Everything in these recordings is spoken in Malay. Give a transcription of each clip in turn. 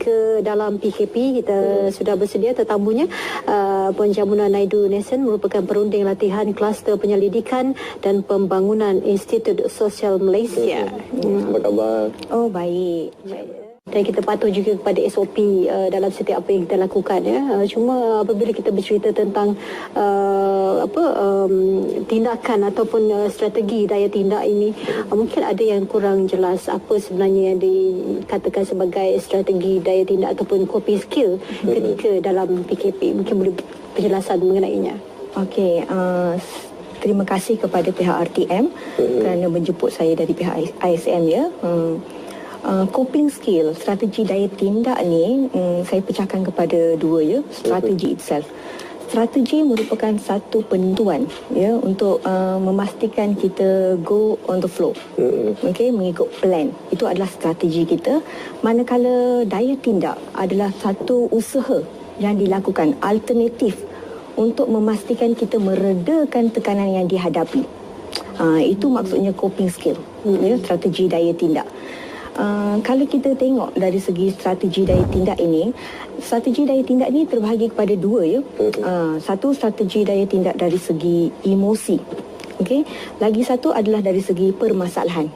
ketika dalam PKP kita sudah bersedia tetamunya Puan Jamuna Naidu Nesen merupakan perunding latihan kluster penyelidikan dan pembangunan Institut Sosial Malaysia. Apa khabar? Oh, baik. Dan kita patuh juga kepada SOP dalam setiap apa yang kita lakukan, ya. Cuma apabila kita bercerita tentang tindakan ataupun strategi daya tindak ini, mungkin ada yang kurang jelas apa sebenarnya yang dikatakan sebagai strategi daya tindak ataupun coping skill ketika dalam PKP. Mungkin boleh penjelasan mengenainya. Okey, terima kasih kepada pihak RTM kerana menjemput saya dari pihak ISM, ya. Coping skill, strategi daya tindak ni saya pecahkan kepada dua, ya. Strategi itself. Strategi merupakan satu penentuan, ya, untuk memastikan kita go on the flow. Okey, mengikut plan. Itu adalah strategi kita. Manakala daya tindak adalah satu usaha yang dilakukan alternatif untuk memastikan kita meredakan tekanan yang dihadapi. Itu maksudnya coping skill, ya, strategi daya tindak. Kalau kita tengok dari segi strategi daya tindak ini, strategi daya tindak ini terbahagi kepada dua, ya. Satu, strategi daya tindak dari segi emosi. Okey, lagi satu adalah dari segi permasalahan.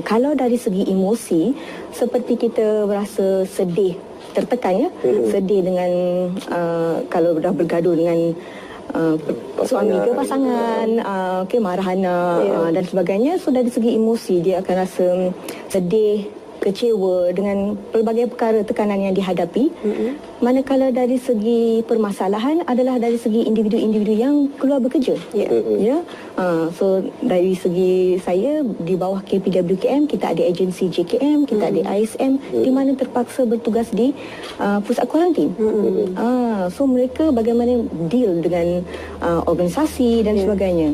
Kalau dari segi emosi, seperti kita berasa sedih, tertekan, ya. Sedih dengan kalau dah bergaduh dengan suami ke pasangan, marah anak, dan sebagainya. So dari segi emosi dia akan rasa sedih, kecewa dengan pelbagai perkara tekanan yang dihadapi. Manakala dari segi permasalahan adalah dari segi individu-individu yang keluar bekerja. So dari segi saya, di bawah KPWKM kita ada agensi JKM, kita ada ISM, di mana terpaksa bertugas di pusat kuarantin. So mereka bagaimana deal dengan organisasi dan sebagainya.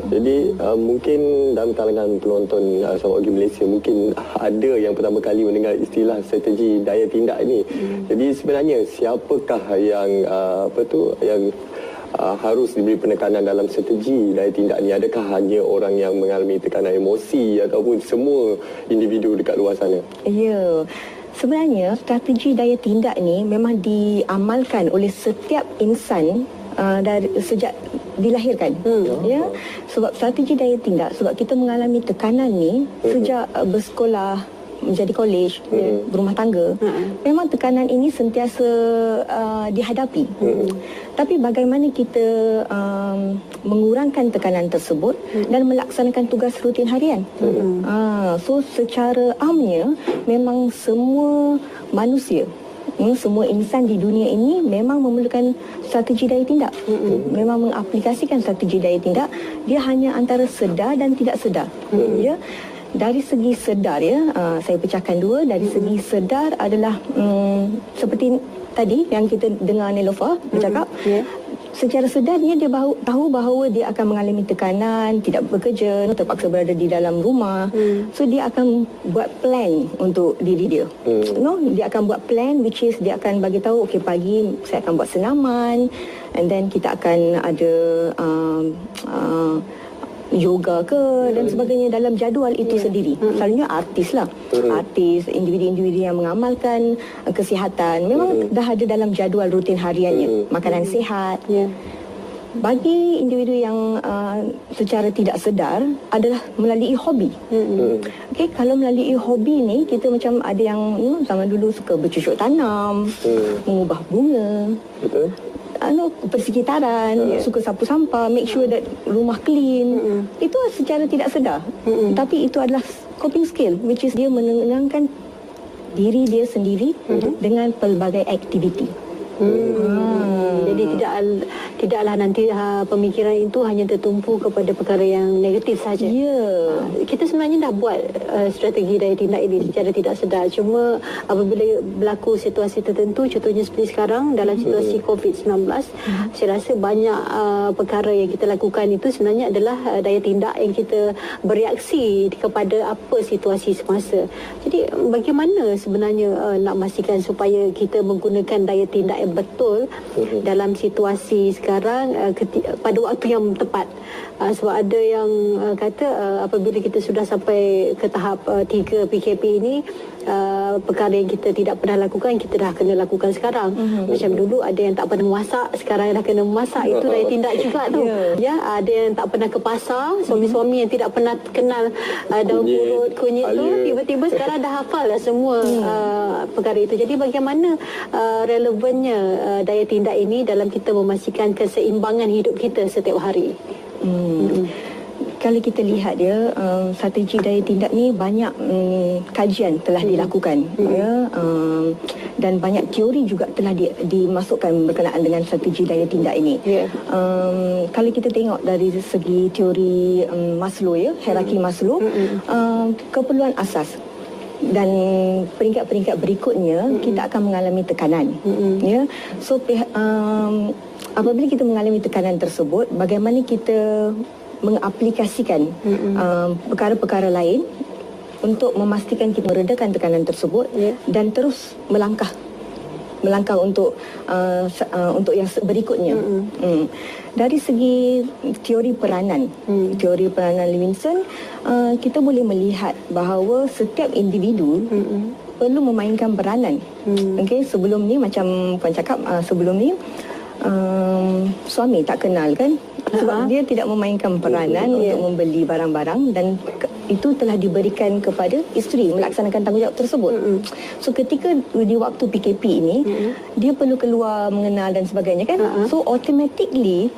Jadi mungkin dalam kalangan penonton Sarawak Malaysia mungkin ada yang pertama kali mendengar istilah strategi daya tindak ini. Jadi sebenarnya siapakah yang yang harus diberi penekanan dalam strategi daya tindak ni? Adakah hanya orang yang mengalami tekanan emosi ataupun semua individu dekat luar sana? Ya. Sebenarnya strategi daya tindak ni memang diamalkan oleh setiap insan dari sejak dilahirkan, ya. Sebab strategi daya tindak, sebab kita mengalami tekanan ni sejak bersekolah, menjadi kolej, berumah tangga. Memang tekanan ini sentiasa dihadapi. Tapi bagaimana kita mengurangkan tekanan tersebut dan melaksanakan tugas rutin harian. So secara amnya memang semua manusia, semua insan di dunia ini memang memerlukan strategi daya tindak. Memang mengaplikasikan strategi daya tindak. Dia hanya antara sedar dan tidak sedar. Ya. Dari segi sedar, ya, saya pecahkan dua. Dari segi sedar adalah seperti tadi yang kita dengar Nelofa bercakap. Secara sedarnya dia tahu bahawa dia akan mengalami tekanan, tidak bekerja, terpaksa berada di dalam rumah. So dia akan buat plan untuk diri dia. Dia akan buat plan, which is dia akan bagi tahu, okey, pagi saya akan buat senaman, and then kita akan ada yoga ke dan sebagainya dalam jadual itu sendiri. Selalunya artis lah. Artis, individu-individu yang mengamalkan kesihatan memang dah ada dalam jadual rutin hariannya. Makanan sihat. Bagi individu yang secara tidak sedar adalah melalui hobi. Okey, kalau melalui hobi ni kita macam ada yang zaman dulu suka bercucuk tanam, mengubah bunga. Betul. Persekitaran, suka sapu sampah, make sure that rumah clean. Itu secara tidak sedar. Tapi itu adalah coping skill, which is dia menenangkan diri dia sendiri dengan pelbagai aktiviti. Jadi tidaklah nanti pemikiran itu hanya tertumpu kepada perkara yang negatif saja. Kita sebenarnya dah buat strategi daya tindak ini secara tidak sedar. Cuma apabila berlaku situasi tertentu, contohnya seperti sekarang dalam situasi COVID-19, saya rasa banyak perkara yang kita lakukan itu sebenarnya adalah daya tindak yang kita bereaksi kepada apa situasi semasa. Jadi bagaimana sebenarnya nak memastikan supaya kita menggunakan daya tindak yang betul dalam situasi sekarang pada waktu yang tepat. Sebab ada yang kata apabila kita sudah sampai ke tahap 3 PKP ini, perkara yang kita tidak pernah lakukan, kita dah kena lakukan sekarang. Macam dulu ada yang tak pernah memasak, sekarang dah kena memasak. Itu daya tindak juga tu. Ya, ada yang tak pernah ke pasar, suami-suami yang tidak pernah kenal daun purut, kunyit tu, tiba-tiba sekarang dah hafal lah semua perkara itu. Jadi bagaimana relevannya daya tindak ini dalam kita memastikan keseimbangan hidup kita setiap hari? Kalau kita lihat dia, strategi daya tindak ni banyak kajian telah dilakukan, ya, dan banyak teori juga telah dimasukkan berkenaan dengan strategi daya tindak ini. Kalau kita tengok dari segi teori Maslow, ya, hierarki Maslow, keperluan asas dan peringkat-peringkat berikutnya kita akan mengalami tekanan, ya. So apabila kita mengalami tekanan tersebut, bagaimana kita mengaplikasikan perkara-perkara lain untuk memastikan kita meredakan tekanan tersebut, dan terus melangkah untuk yang berikutnya. Dari segi teori peranan Levinson, kita boleh melihat bahawa setiap individu perlu memainkan peranan. Okey, sebelum ni macam puan cakap, sebelum ni suami tak kenal kan, sebab dia tidak memainkan peranan untuk membeli barang-barang, dan itu telah diberikan kepada isteri melaksanakan tanggungjawab tersebut. So ketika di waktu PKP ini, dia perlu keluar mengenal dan sebagainya kan. So automatically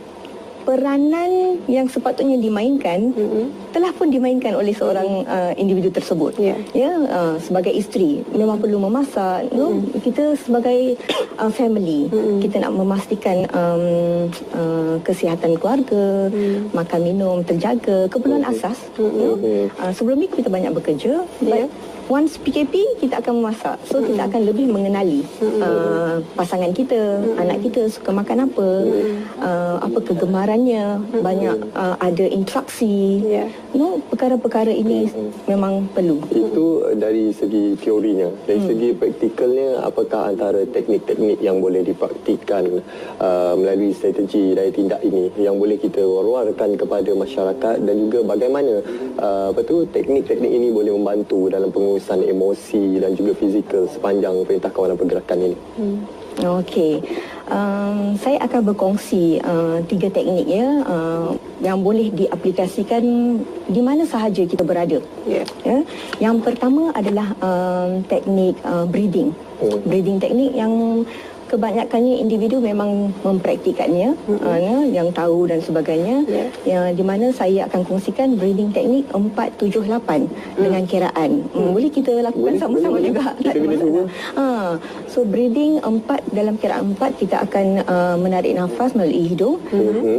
peranan yang sepatutnya dimainkan telah pun dimainkan oleh seorang individu tersebut. Sebagai isteri memang perlu memasak, kita sebagai family, kita nak memastikan kesihatan keluarga, makan minum terjaga, keperluan asas. Sebelum ni kita banyak bekerja, but once PKP kita akan memasak. So kita akan lebih mengenali pasangan kita, anak kita suka makan apa, apa kegemarannya, banyak ada interaksi. Perkara-perkara ini memang perlu. Itu dari segi teorinya. Dari segi praktikalnya, apakah antara teknik-teknik yang boleh dipraktikkan melalui strategi daya tindak ini yang boleh kita war-warkan kepada masyarakat, dan juga bagaimana teknik-teknik ini boleh membantu dalam pengurusan emosi dan juga fizikal sepanjang Perintah Kawalan Pergerakan ini? Okey, saya akan berkongsi 3 teknik, ya, yang boleh diaplikasikan di mana sahaja kita berada. Ya. Yang pertama adalah teknik breathing. Breathing teknik yang kebanyakannya individu memang mempraktikannya, yang tahu dan sebagainya. Yang di mana saya akan kongsikan breathing teknik 478 dengan kiraan. Boleh kita lakukan sama-sama juga. Kita kena cuba. So breathing 4, dalam kiraan 4 kita akan menarik nafas melalui hidung.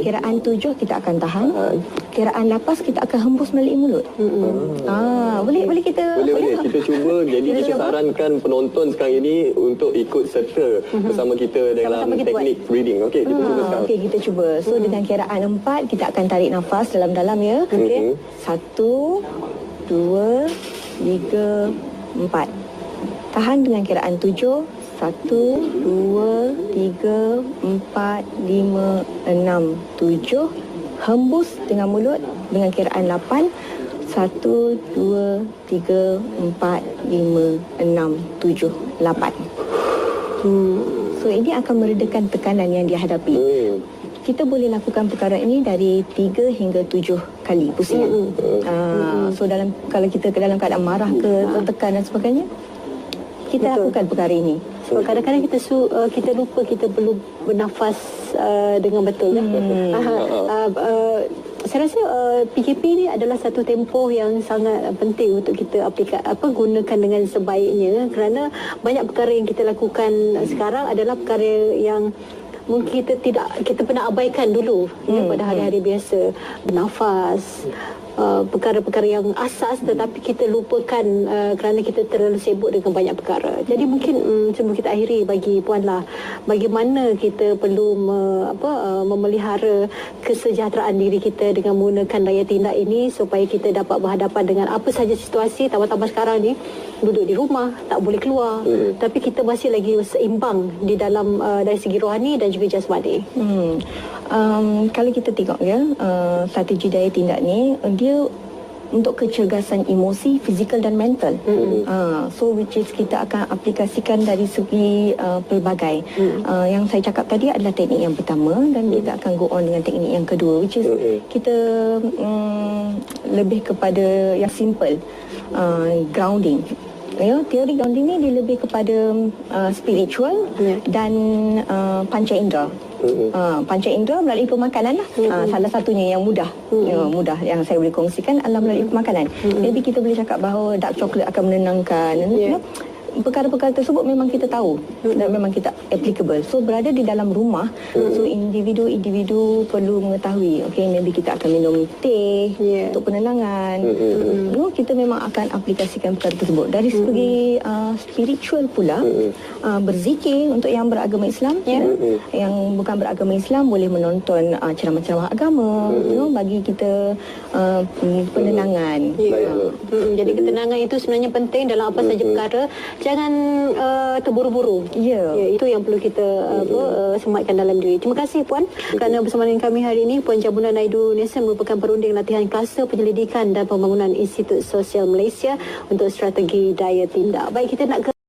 Kiraan 7 kita akan tahan. Kiraan 8 kita akan hembus melalui mulut. Boleh kita kita cuba. Jadi kita sarankan penonton sekarang ini untuk ikut serta bersama kita dalam teknik breathing. Okey, kita cuba sekarang. Okey, kita cuba. So dengan kiraan 4 kita akan tarik nafas dalam-dalam, ya. Okey. 1 2 3 4. Tahan dengan kiraan 7. 1 2 3 4 5 6 7. Hembus dengan mulut dengan kiraan 8. 1 2 3 4 5 6 7 8. So ini akan meredakan tekanan yang dihadapi. Kita boleh lakukan perkara ini dari 3 hingga 7 kali pusingan. So kalau kita dalam keadaan marah ke, tertekan dan sebagainya, kita lakukan perkara ini. So kadang-kadang kita lupa kita perlu bernafas dengan betul. Saya rasa PKP ni adalah satu tempoh yang sangat penting untuk kita gunakan dengan sebaiknya, kerana banyak perkara yang kita lakukan sekarang adalah perkara yang mungkin kita pernah abaikan dulu pada hari-hari biasa. Bernafas, perkara-perkara yang asas, tetapi kita lupakan kerana kita terlalu sibuk dengan banyak perkara. Jadi mungkin sebelum kita akhiri, bagi Puan lah, bagaimana kita perlu memelihara kesejahteraan diri kita dengan menggunakan daya tindak ini supaya kita dapat berhadapan dengan apa saja situasi. Tambah-tambah sekarang ni duduk di rumah, tak boleh keluar, tapi kita masih lagi seimbang di dalam dari segi rohani dan juga juga jasmani. Kalau kita tengok ya, strategi daya tindak ni dia untuk kecergasan emosi, fizikal dan mental. So which is kita akan aplikasikan dari segi pelbagai. Yang saya cakap tadi adalah teknik yang pertama dan kita akan go on dengan teknik yang kedua, which is kita lebih kepada yang simple, grounding. Ya, teori grounding ni dia lebih kepada spiritual dan panca indera. Panca indera melalui pemakanan lah. Salah satunya yang mudah yang saya boleh kongsikan adalah melalui pemakanan. Jadi kita boleh cakap bahawa dark chocolate akan menenangkan. Perkara-perkara tersebut memang kita tahu dan memang kita applicable. So berada di dalam rumah, so individu perlu mengetahui, okay, maybe kita akan minum teh untuk penenangan. Kita memang akan aplikasikan perkara tersebut. Dari segi spiritual pula, berzikir untuk yang beragama Islam, yang bukan beragama Islam boleh menonton ceramah-ceramah agama, bagi kita penenangan. Jadi ketenangan itu sebenarnya penting dalam apa saja perkara. Jangan terburu-buru. Itu yang perlu kita sematkan dalam diri. Terima kasih Puan kerana bersama dengan kami hari ini. Puan Jabuna Naidu Nesen merupakan perunding latihan Kluster Penyelidikan dan Pembangunan Institut Sosial Malaysia untuk strategi daya tindak. Baik, kita nak ke